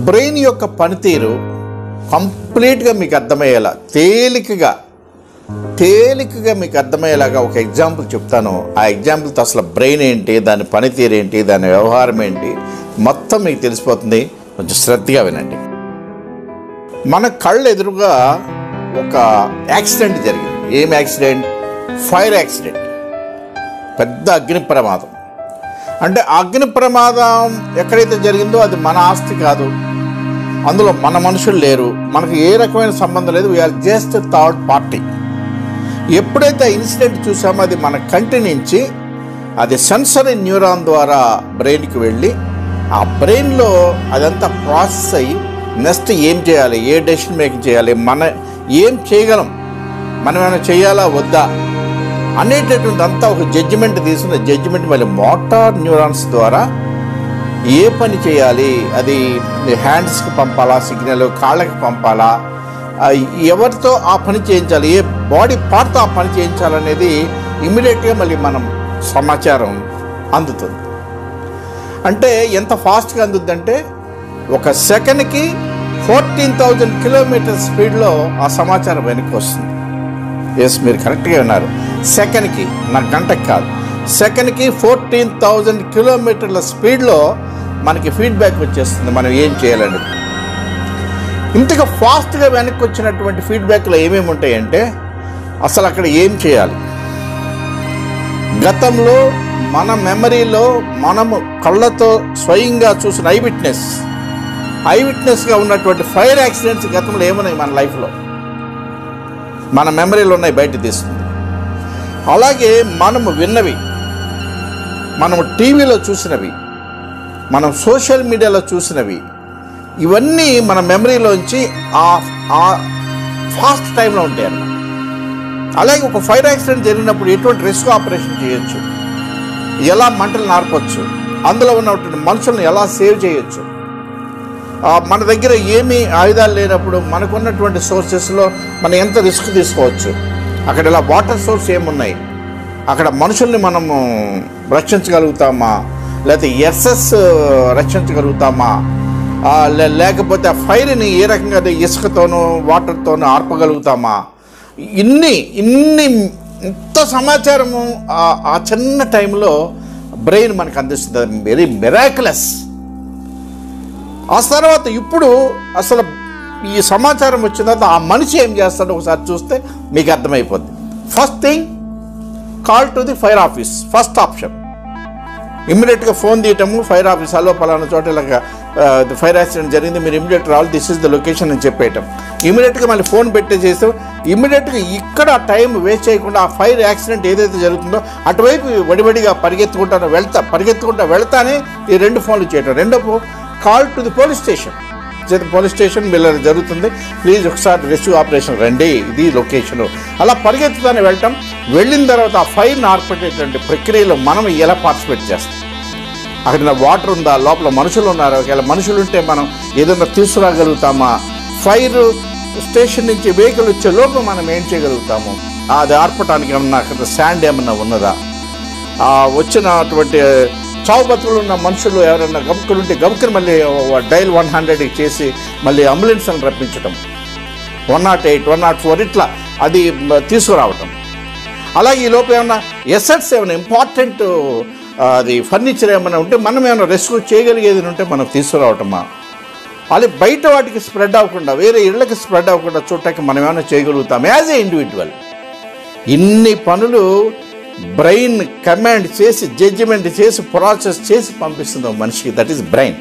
Brain యొక్క పనితీరు కంప్లీట్గా మీకు అర్థమయ్యేలా తేలికగా మీకు అర్థమయ్యేలాగా ఒక ఎగ్జాంపుల్ చెప్తాను. ఆ ఎగ్జాంపుల్తో అసలు బ్రెయిన్ ఏంటి, దాని పనితీరు ఏంటి, దాని వ్యవహారం ఏంటి మొత్తం మీకు తెలిసిపోతుంది. కొంచెం శ్రద్ధగా వినండి. మన కళ్ళు ఎదురుగా ఒక యాక్సిడెంట్ జరిగింది. ఏం యాక్సిడెంట్? ఫైర్ యాక్సిడెంట్, పెద్ద అగ్ని ప్రమాదం. అంటే అగ్ని ప్రమాదం ఎక్కడైతే జరిగిందో అది మన ఆస్తి కాదు, అందులో మన మనుషులు లేరు, మనకు ఏ రకమైన సంబంధం లేదు. We're just third party. ఎప్పుడైతే ఇన్సిడెంట్ చూసామో అది మన కంటి నుంచి అది సెన్సరీ న్యూరాన్ ద్వారా బ్రెయిన్కి వెళ్ళి ఆ బ్రెయిన్లో అదంతా ప్రాసెస్ అయ్యి నెక్స్ట్ ఏం చేయాలి, ఏ డెసిషన్ మేకింగ్ చేయాలి, ఏం చేయగలం, మనం ఏమైనా చేయాలా వద్దా అనేటటువంటి అంతా ఒక జడ్జిమెంట్ తీసుకున్న జడ్జిమెంట్ మళ్ళీ మోటార్ న్యూరాన్స్ ద్వారా ఏ పని చేయాలి, అది హ్యాండ్స్కి పంపాలా సిగ్నల్, కాళ్ళకి పంపాలా, ఎవరితో ఆ పని చేయించాలి, ఏ బాడీ పార్ట్తో ఆ పని చేయించాలనేది ఇమ్మీడియట్గా మళ్ళీ మనం సమాచారం అందుతుంది. అంటే ఎంత ఫాస్ట్గా అందుతుందంటే ఒక సెకండ్కి 14,000 కిలోమీటర్ స్పీడ్లో ఆ సమాచారం వెనక్కి వస్తుంది. ఎస్, మీరు కరెక్ట్గా ఉన్నారు. సెకండ్కి, నా గంటకి కాదు, సెకండ్కి 14,000 కిలోమీటర్ల స్పీడ్లో మనకి ఫీడ్బ్యాక్ వచ్చేస్తుంది మనం ఏం చేయాలని. ఇంతగా ఫాస్ట్గా వెనక్కి వచ్చినటువంటి ఫీడ్బ్యాక్లో ఏమేమి ఉంటాయంటే అసలు అక్కడ ఏం చేయాలి, గతంలో మన మెమరీలో మనము కళ్ళతో స్వయంగా చూసిన ఐ విట్నెస్గా ఉన్నటువంటి ఫైర్ యాక్సిడెంట్స్ గతంలో ఏమున్నాయి మన లైఫ్లో, మన మెమరీలో ఉన్నాయి, బయట తీస్తుంది. అలాగే మనము విన్నవి, మనము టీవీలో చూసినవి, మనం సోషల్ మీడియాలో చూసినవి, ఇవన్నీ మన మెమరీలోంచి ఆ ఫాస్ట్ టైంలో ఉంటాయి అన్నమాట. అలాగే ఒక ఫైర్ యాక్సిడెంట్ జరిగినప్పుడు ఎటువంటి రెస్క్యూ ఆపరేషన్ చేయొచ్చు, ఎలా మంటలు నార్పచ్చు, అందులో ఉన్నటువంటి మనుషులను ఎలా సేవ్ చేయొచ్చు, మన దగ్గర ఏమీ ఆయుధాలు లేనప్పుడు మనకున్నటువంటి సోర్సెస్లో మనం ఎంత రిస్క్ తీసుకోవచ్చు, అక్కడ ఇలా వాటర్ సోర్స్ ఏమున్నాయి, అక్కడ మనుషుల్ని మనము రక్షించగలుగుతామా, లేకపోతే ఎస్ఎస్ రక్షించగలుగుతామా, లేకపోతే ఆ ఫైర్ని ఏ రకంగా ఇసుకతోనూ వాటర్తోనూ ఆర్పగలుగుతామా, ఇంత సమాచారము ఆ చిన్న టైంలో బ్రెయిన్ మనకు అందిస్తుంది. Very miraculous. ఆ తర్వాత ఇప్పుడు అసలు ఈ సమాచారం వచ్చిన తర్వాత ఆ మనిషి ఏం చేస్తాడో ఒకసారి చూస్తే మీకు అర్థమైపోద్ది. First thing, call to the fire office. First option ఇమ్మీడియట్గా ఫోన్ తీయటము, ఫైర్ ఆఫీస్, హలో పలానా చోట ఇలాగ ఫైర్ యాక్సిడెంట్ జరిగింది, మీరు ఇమ్మీడియట్ రావాలి, దిస్ ఇస్ ద లొకేషన్ అని చెప్పేయటం. ఇమ్మీడియట్గా మళ్ళీ ఫోన్ పెట్టేసేస్తాం. ఇమ్మీడియట్గా ఇక్కడ టైం వేస్ట్ చేయకుండా ఆ ఫైర్ యాక్సిడెంట్ ఏదైతే జరుగుతుందో అటువైపు వడివడిగా పరిగెత్తుకుంటా వెళ్తానే ఈ 2 ఫోన్లు చేయటం. రెండో call to the police station వీళ్ళ జరుగుతుంది, ప్లీజ్ ఒకసారి రెస్క్యూ ఆపరేషన్ రండి, ఇది లొకేషను. అలా పరిగెత్తుతానే వెళ్ళటం. వెళ్ళిన తర్వాత ఆ ఫైర్ని ఆర్పేటటువంటి ప్రక్రియలో మనం ఎలా పార్టిసిపేట్ చేస్తాం, అక్కడ వాటర్ ఉందా, లోపల మనుషులు ఉన్నారా, ఒకవేళ మనుషులు ఉంటే మనం ఏదైనా తీసుకురాగలుగుతామా, ఫైర్ స్టేషన్ నుంచి వెహికల్ వచ్చే లోపు మనం ఏం చేయగలుగుతాము, అది ఆర్పటానికి ఏమన్నా అక్కడ శాండ్ ఏమన్నా ఉన్నదా, వచ్చినటువంటి చావు బతుకులు ఉన్న మనుషులు ఎవరైనా గబుక్కులుంటే గబుక్కుని మళ్ళీ డైల్ 100 చేసి మళ్ళీ అంబులెన్స్ని రప్పించటం, 108, 104 ఇట్లా అది తీసుకురావటం. అలాగే ఈ లోపు ఏమన్నా ఎసెట్స్ ఏమైనా ఇంపార్టెంట్ అది ఫర్నిచర్ ఏమైనా ఉంటే మనం ఏమైనా రెస్క్యూ చేయగలిగేది ఉంటే మనం తీసుకురావటమా, అది బయట వాటికి స్ప్రెడ్ అవ్వకుండా, వేరే ఇళ్ళకి స్ప్రెడ్ అవ్వకుండా చూడటానికి మనం ఏమైనా చేయగలుగుతాం యాజ్ ఏ ఇండివిజువల్. ఇన్ని పనులు బ్రెయిన్ కమాండ్ చేసి జడ్జిమెంట్ చేసి ప్రాసెస్ చేసి పంపిస్తుంది మనిషికి. That is brain.